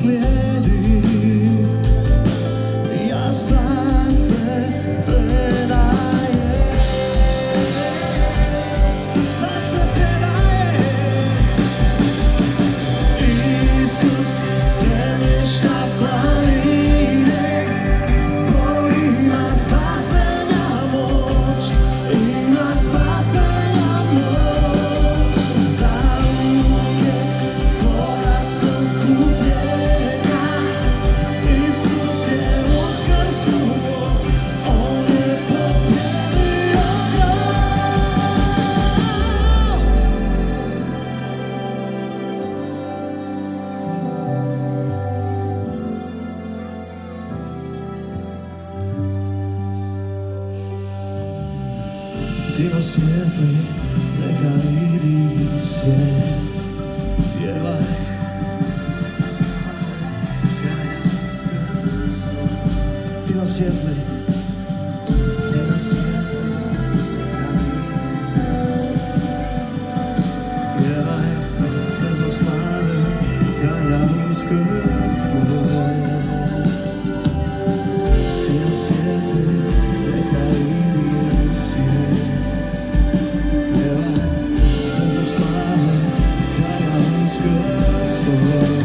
slijedi. Ja sad se predajem, sad se predajem. Isus premješta planine, Bog ima spasenja moć, ima spasenja moć. Zauvijek tvorac otkupljenja, Isus je uskrsnuo, on je pobijedio grad. Ti na svijetli, neka vidi svijet. Pjevaj, ti na svijetli, ti na svijetli, neka vidi svijet. Pjevaj, se zbog slave, kralja uskrsnuo. Ti na svijetli, neka vidi svijet. Pjevaj, se zbog slave, kralja uskrsnuo.